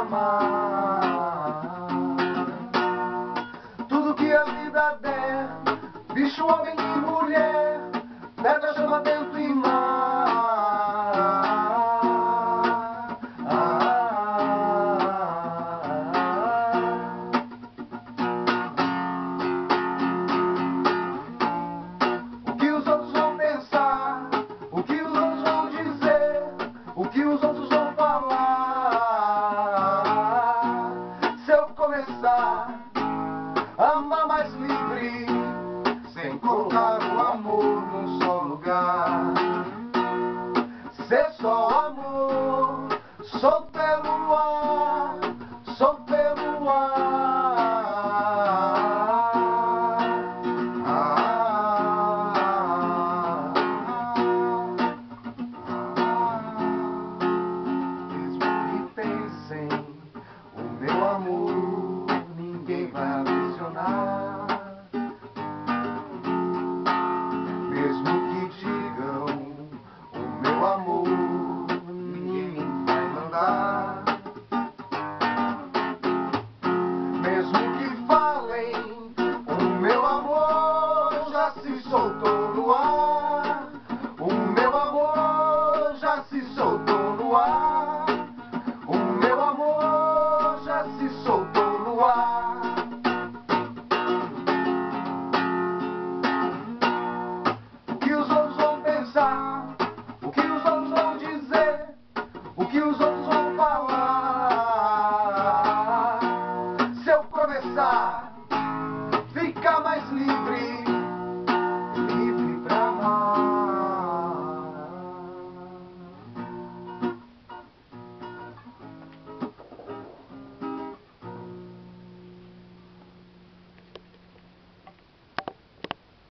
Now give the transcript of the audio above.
amar. Tudo que a vida der, bicho, homem e mulher, pega, chama, vento e mar. O que os outros vão pensar, o que os outros vão dizer, o que os outros vão falar. Se eu começar a amar mais livre, sem colocar o amor num só lugar, ser só amor, solto pelo ar, solto pelo ar. Mesmo que pensem, o meu amor ninguém vai aprisionar. Mesmo que digam, o meu amor ninguém vai mandar. Mesmo que falem, o meu amor já se soltou no ar. O meu amor já se soltou no ar. O meu amor já se soltou no ar. O que os outros vão pensar, o que os outros vão dizer, o que os outros vão falar. Se eu começar